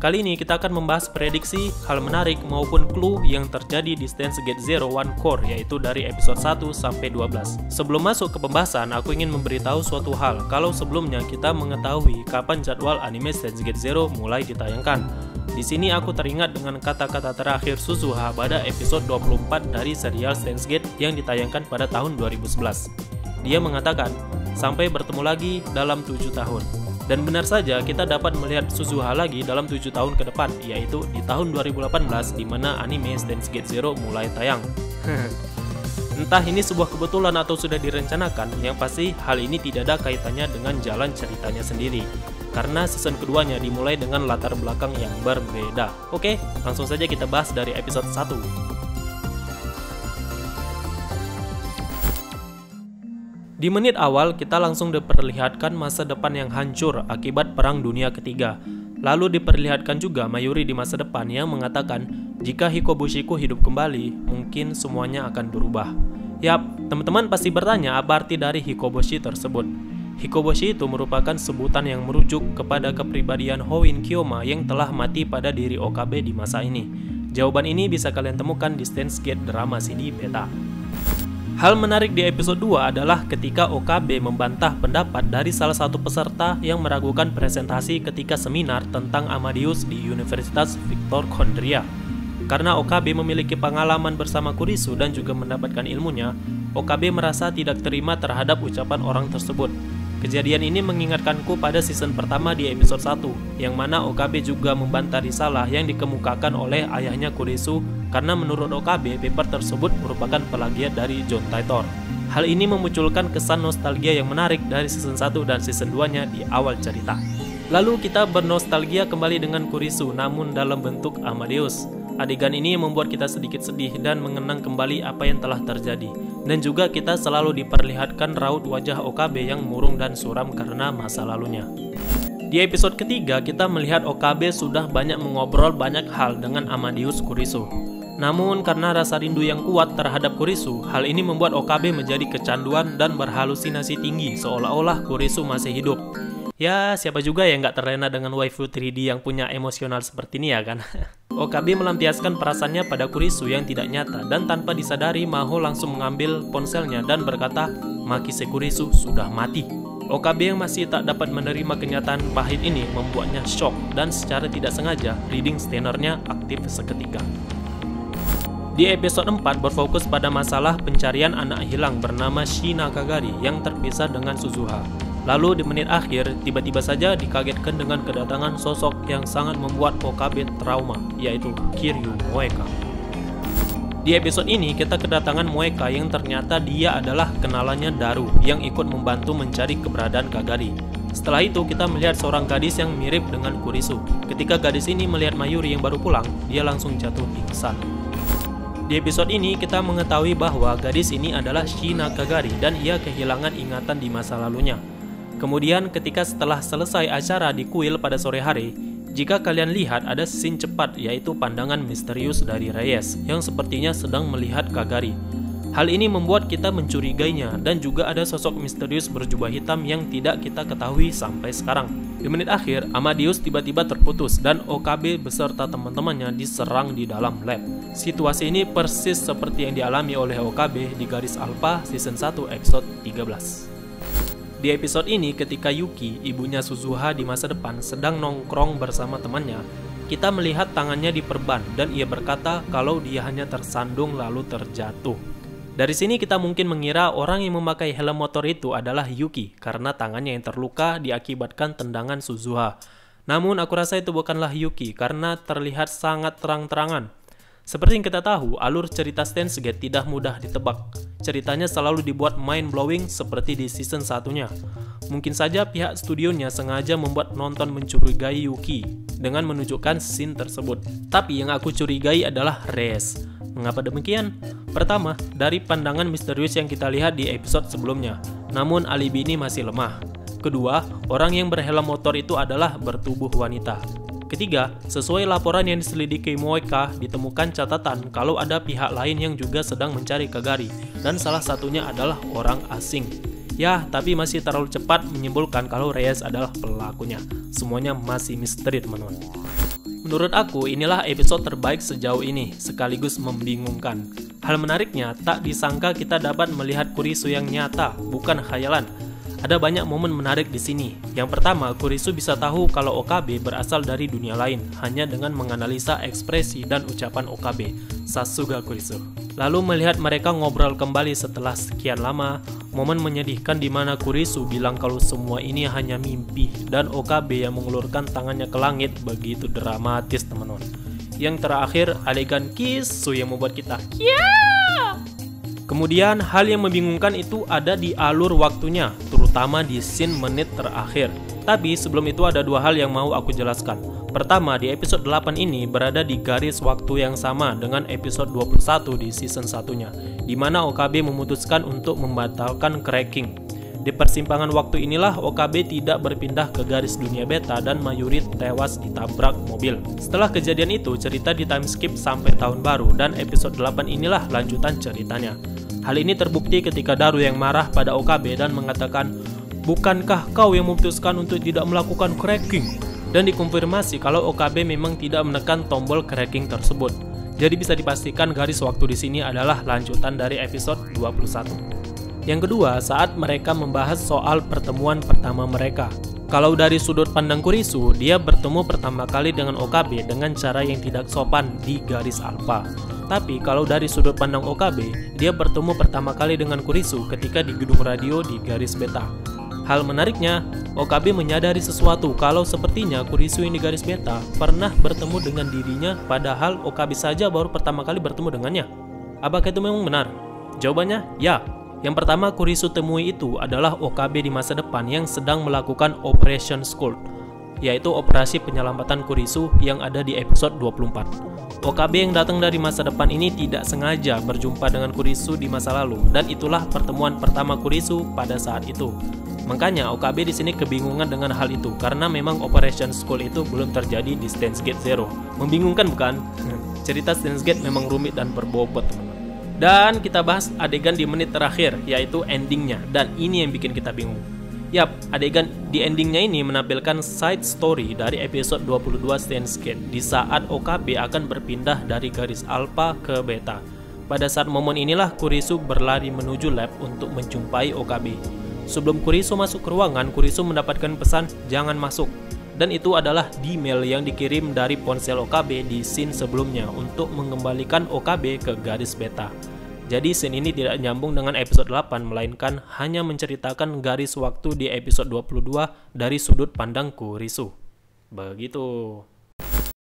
Kali ini kita akan membahas prediksi, hal menarik maupun clue yang terjadi di Steins Gate Zero One Core, yaitu dari episode 1 sampai 12. Sebelum masuk ke pembahasan, aku ingin memberitahu suatu hal, kalau sebelumnya kita mengetahui kapan jadwal anime Steins Gate Zero mulai ditayangkan. Di sini aku teringat dengan kata-kata terakhir Suzuha pada episode 24 dari serial Steins Gate yang ditayangkan pada tahun 2011. Dia mengatakan, sampai bertemu lagi dalam 7 tahun. Dan benar saja, kita dapat melihat Suzuha lagi dalam 7 tahun ke depan, yaitu di tahun 2018 di mana anime Steins Gate Zero mulai tayang. Entah ini sebuah kebetulan atau sudah direncanakan, yang pasti hal ini tidak ada kaitannya dengan jalan ceritanya sendiri. Karena season keduanya dimulai dengan latar belakang yang berbeda. Oke, langsung saja kita bahas dari episode 1. Di menit awal, kita langsung diperlihatkan masa depan yang hancur akibat Perang Dunia Ketiga. Lalu diperlihatkan juga Mayuri di masa depan yang mengatakan, jika Hikobushiku hidup kembali, mungkin semuanya akan berubah. Yap, teman-teman pasti bertanya apa arti dari Hikoboshi tersebut. Hikoboshi itu merupakan sebutan yang merujuk kepada kepribadian Houin Kyoma yang telah mati pada diri Okabe di masa ini. Jawaban ini bisa kalian temukan di Steins Gate Drama CD Beta. Hal menarik di episode 2 adalah ketika Okabe membantah pendapat dari salah satu peserta yang meragukan presentasi ketika seminar tentang Amadeus di Universitas Victor Kondria. Karena Okabe memiliki pengalaman bersama Kurisu dan juga mendapatkan ilmunya, Okabe merasa tidak terima terhadap ucapan orang tersebut. Kejadian ini mengingatkanku pada season pertama di episode 1, yang mana Okabe juga membantah risalah yang dikemukakan oleh ayahnya Kurisu karena menurut Okabe, paper tersebut merupakan plagiat dari John Titor. Hal ini memunculkan kesan nostalgia yang menarik dari season 1 dan season 2-nya di awal cerita. Lalu kita bernostalgia kembali dengan Kurisu, namun dalam bentuk Amadeus. Adegan ini membuat kita sedikit sedih dan mengenang kembali apa yang telah terjadi. Dan juga kita selalu diperlihatkan raut wajah Okabe yang murung dan suram karena masa lalunya. Di episode ketiga, kita melihat Okabe sudah banyak mengobrol banyak hal dengan Amadeus Kurisu. Namun karena rasa rindu yang kuat terhadap Kurisu, hal ini membuat Okabe menjadi kecanduan dan berhalusinasi tinggi seolah-olah Kurisu masih hidup. Ya, siapa juga yang nggak terlena dengan waifu 3D yang punya emosional seperti ini ya kan? Okabe melampiaskan perasaannya pada Kurisu yang tidak nyata dan tanpa disadari Maho langsung mengambil ponselnya dan berkata, Makise Kurisu sudah mati. Okabe yang masih tak dapat menerima kenyataan pahit ini membuatnya shock dan secara tidak sengaja reading scannernya aktif seketika. Di episode 4 berfokus pada masalah pencarian anak hilang bernama Shina Kagari yang terpisah dengan Suzuha. Lalu di menit akhir, tiba-tiba saja dikagetkan dengan kedatangan sosok yang sangat membuat Okabe trauma, yaitu Kiryu Moeka. Di episode ini, kita kedatangan Moeka yang ternyata dia adalah kenalannya Daru yang ikut membantu mencari keberadaan Kagari. Setelah itu, kita melihat seorang gadis yang mirip dengan Kurisu. Ketika gadis ini melihat Mayuri yang baru pulang, dia langsung jatuh pingsan. Di episode ini, kita mengetahui bahwa gadis ini adalah Shina Kagari dan ia kehilangan ingatan di masa lalunya. Kemudian ketika setelah selesai acara di kuil pada sore hari, jika kalian lihat ada scene cepat yaitu pandangan misterius dari Reyes yang sepertinya sedang melihat Kagari. Hal ini membuat kita mencurigainya dan juga ada sosok misterius berjubah hitam yang tidak kita ketahui sampai sekarang. Di menit akhir, Amadeus tiba-tiba terputus dan Okabe beserta teman-temannya diserang di dalam lab. Situasi ini persis seperti yang dialami oleh Okabe di Garis Alpha season 1 episode 13. Di episode ini, ketika Yuki, ibunya Suzuha di masa depan, sedang nongkrong bersama temannya, kita melihat tangannya diperban dan ia berkata kalau dia hanya tersandung lalu terjatuh. Dari sini kita mungkin mengira orang yang memakai helm motor itu adalah Yuki karena tangannya yang terluka diakibatkan tendangan Suzuha. Namun aku rasa itu bukanlah Yuki karena terlihat sangat terang-terangan. Seperti yang kita tahu, alur cerita Steins Gate tidak mudah ditebak. Ceritanya selalu dibuat mind-blowing seperti di season satunya. Mungkin saja pihak studionya sengaja membuat penonton mencurigai Yuki dengan menunjukkan scene tersebut. Tapi yang aku curigai adalah Reyes. Mengapa demikian? Pertama, dari pandangan misterius yang kita lihat di episode sebelumnya. Namun alibi ini masih lemah. Kedua, orang yang berhelm motor itu adalah bertubuh wanita. Ketiga, sesuai laporan yang diselidiki Moeka, ditemukan catatan kalau ada pihak lain yang juga sedang mencari Kagari, dan salah satunya adalah orang asing. Ya, tapi masih terlalu cepat menyimpulkan kalau Reyes adalah pelakunya. Semuanya masih misteri, teman-teman. Menurut aku, inilah episode terbaik sejauh ini, sekaligus membingungkan. Hal menariknya, tak disangka kita dapat melihat Kurisu yang nyata, bukan khayalan. Ada banyak momen menarik di sini. Yang pertama, Kurisu bisa tahu kalau Okabe berasal dari dunia lain, hanya dengan menganalisa ekspresi dan ucapan Okabe. Sasuga Kurisu. Lalu melihat mereka ngobrol kembali setelah sekian lama, momen menyedihkan di mana Kurisu bilang kalau semua ini hanya mimpi, dan Okabe yang mengulurkan tangannya ke langit, begitu dramatis teman-teman. Yang terakhir, adegan kisu yang membuat kita Kemudian, hal yang membingungkan itu ada di alur waktunya, terutama di scene menit terakhir. Tapi sebelum itu ada dua hal yang mau aku jelaskan. Pertama, di episode 8 ini berada di garis waktu yang sama dengan episode 21 di season 1-nya, di mana Okabe memutuskan untuk membatalkan cracking. Di persimpangan waktu inilah Okabe tidak berpindah ke garis dunia beta dan Mayuri tewas ditabrak mobil. Setelah kejadian itu, cerita di time skip sampai tahun baru dan episode 8 inilah lanjutan ceritanya. Hal ini terbukti ketika Daru yang marah pada Okabe dan mengatakan, "Bukankah kau yang memutuskan untuk tidak melakukan cracking?" Dan dikonfirmasi kalau Okabe memang tidak menekan tombol cracking tersebut. Jadi bisa dipastikan garis waktu di sini adalah lanjutan dari episode 21. Yang kedua, saat mereka membahas soal pertemuan pertama mereka. Kalau dari sudut pandang Kurisu, dia bertemu pertama kali dengan Okabe dengan cara yang tidak sopan di garis alfa. Tapi kalau dari sudut pandang Okabe, dia bertemu pertama kali dengan Kurisu ketika di gedung radio di garis beta. Hal menariknya, Okabe menyadari sesuatu kalau sepertinya Kurisu yang di garis beta pernah bertemu dengan dirinya, padahal Okabe saja baru pertama kali bertemu dengannya. Apakah itu memang benar? Jawabannya, ya. Yang pertama Kurisu temui itu adalah Okabe di masa depan yang sedang melakukan Operation Scold, yaitu operasi penyelamatan Kurisu yang ada di episode 24. Okabe yang datang dari masa depan ini tidak sengaja berjumpa dengan Kurisu di masa lalu, dan itulah pertemuan pertama Kurisu pada saat itu. Makanya Okabe di sini kebingungan dengan hal itu karena memang Operation Scold itu belum terjadi di Steins Gate Zero. Membingungkan bukan? Cerita Steins Gate memang rumit dan berbobot. Dan kita bahas adegan di menit terakhir, yaitu endingnya, dan ini yang bikin kita bingung. Yap, adegan di endingnya ini menampilkan side story dari episode 22 Steins Gate di saat Okabe akan berpindah dari garis alpha ke beta. Pada saat momen inilah Kurisu berlari menuju lab untuk menjumpai Okabe. Sebelum Kurisu masuk ke ruangan, Kurisu mendapatkan pesan jangan masuk. Dan itu adalah email yang dikirim dari ponsel Okabe di scene sebelumnya untuk mengembalikan Okabe ke garis beta. Jadi scene ini tidak nyambung dengan episode 8, melainkan hanya menceritakan garis waktu di episode 22 dari sudut pandang Kurisu. Begitu.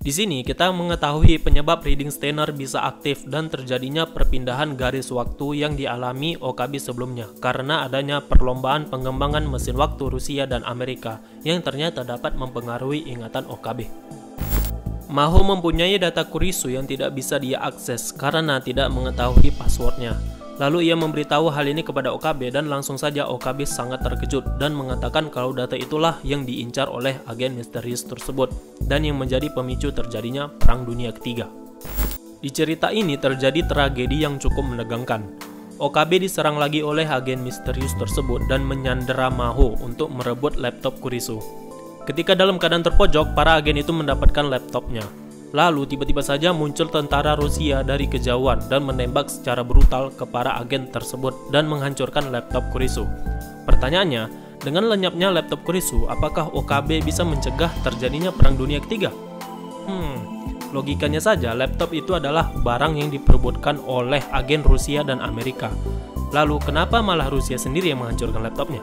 Di sini kita mengetahui penyebab reading stainer bisa aktif dan terjadinya perpindahan garis waktu yang dialami Okabe sebelumnya karena adanya perlombaan pengembangan mesin waktu Rusia dan Amerika yang ternyata dapat mempengaruhi ingatan Okabe. Maho mempunyai data Kurisu yang tidak bisa dia akses karena tidak mengetahui passwordnya. Lalu ia memberitahu hal ini kepada Okabe dan langsung saja Okabe sangat terkejut dan mengatakan kalau data itulah yang diincar oleh agen misterius tersebut dan yang menjadi pemicu terjadinya Perang Dunia Ketiga. Di cerita ini terjadi tragedi yang cukup menegangkan. Okabe diserang lagi oleh agen misterius tersebut dan menyandera Maho untuk merebut laptop Kurisu. Ketika dalam keadaan terpojok, para agen itu mendapatkan laptopnya. Lalu tiba-tiba saja muncul tentara Rusia dari kejauhan dan menembak secara brutal ke para agen tersebut dan menghancurkan laptop Kurisu. Pertanyaannya, dengan lenyapnya laptop Kurisu, apakah Okabe bisa mencegah terjadinya Perang Dunia Ketiga? Logikanya saja, laptop itu adalah barang yang diperebutkan oleh agen Rusia dan Amerika. Lalu kenapa malah Rusia sendiri yang menghancurkan laptopnya?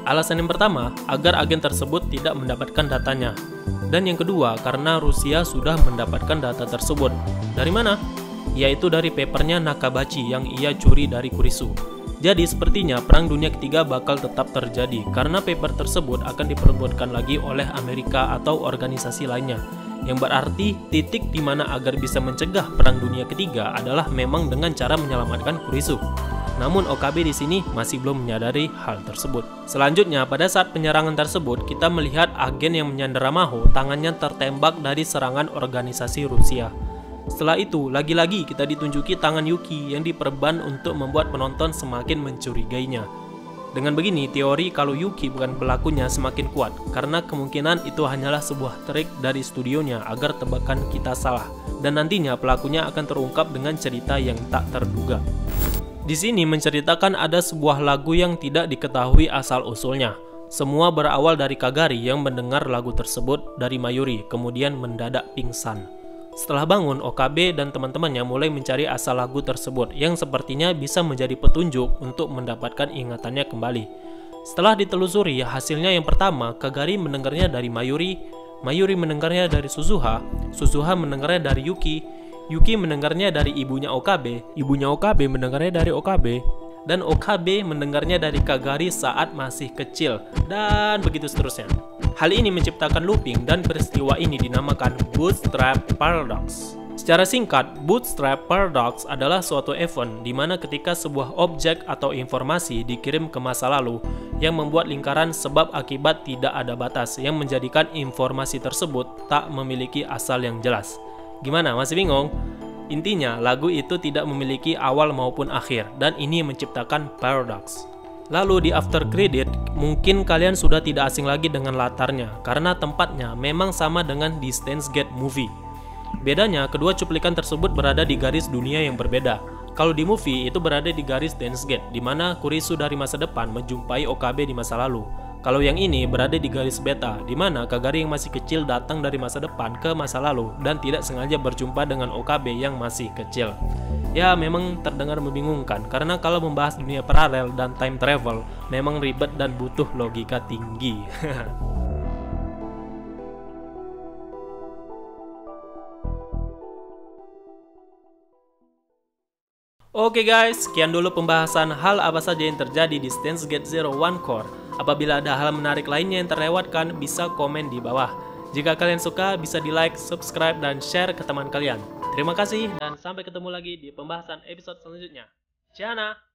Alasan yang pertama, agar agen tersebut tidak mendapatkan datanya. Dan yang kedua, karena Rusia sudah mendapatkan data tersebut. Dari mana? Yaitu dari papernya Nakabachi yang ia curi dari Kurisu. Jadi sepertinya Perang Dunia Ketiga bakal tetap terjadi karena paper tersebut akan diperebutkan lagi oleh Amerika atau organisasi lainnya. Yang berarti titik di mana agar bisa mencegah Perang Dunia Ketiga adalah memang dengan cara menyelamatkan Kurisu. Namun Okabe di sini masih belum menyadari hal tersebut. Selanjutnya, pada saat penyerangan tersebut, kita melihat agen yang menyandera Maho tangannya tertembak dari serangan organisasi Rusia. Setelah itu, lagi-lagi kita ditunjuki tangan Yuki yang diperban untuk membuat penonton semakin mencurigainya. Dengan begini, teori kalau Yuki bukan pelakunya semakin kuat, karena kemungkinan itu hanyalah sebuah trik dari studionya agar tebakan kita salah, dan nantinya pelakunya akan terungkap dengan cerita yang tak terduga. Di sini menceritakan ada sebuah lagu yang tidak diketahui asal-usulnya. Semua berawal dari Kagari yang mendengar lagu tersebut dari Mayuri, kemudian mendadak pingsan. Setelah bangun, Okabe dan teman-temannya mulai mencari asal lagu tersebut yang sepertinya bisa menjadi petunjuk untuk mendapatkan ingatannya kembali. Setelah ditelusuri, hasilnya yang pertama, Kagari mendengarnya dari Mayuri, Mayuri mendengarnya dari Suzuha, Suzuha mendengarnya dari Yuki, Yuki mendengarnya dari ibunya Okabe, ibunya Okabe mendengarnya dari Okabe, dan Okabe mendengarnya dari Kagari saat masih kecil, dan begitu seterusnya. Hal ini menciptakan looping dan peristiwa ini dinamakan Bootstrap Paradox. Secara singkat, Bootstrap Paradox adalah suatu event di mana ketika sebuah objek atau informasi dikirim ke masa lalu yang membuat lingkaran sebab akibat tidak ada batas yang menjadikan informasi tersebut tak memiliki asal yang jelas. Gimana, masih bingung? Intinya, lagu itu tidak memiliki awal maupun akhir dan ini menciptakan paradox. Lalu di after credit, mungkin kalian sudah tidak asing lagi dengan latarnya karena tempatnya memang sama dengan di Steins Gate movie. Bedanya, kedua cuplikan tersebut berada di garis dunia yang berbeda. Kalau di movie itu berada di garis Steins Gate, di mana Kurisu dari masa depan menjumpai Okabe di masa lalu. Kalau yang ini berada di garis beta, di mana Kagari yang masih kecil datang dari masa depan ke masa lalu dan tidak sengaja berjumpa dengan Okabe yang masih kecil. Ya, memang terdengar membingungkan karena kalau membahas dunia paralel dan time travel memang ribet dan butuh logika tinggi. Oke guys, sekian dulu pembahasan hal apa saja yang terjadi di Steins Gate Zero One Core. Apabila ada hal menarik lainnya yang terlewatkan, bisa komen di bawah. Jika kalian suka, bisa di like, subscribe, dan share ke teman kalian. Terima kasih dan sampai ketemu lagi di pembahasan episode selanjutnya. Ciao!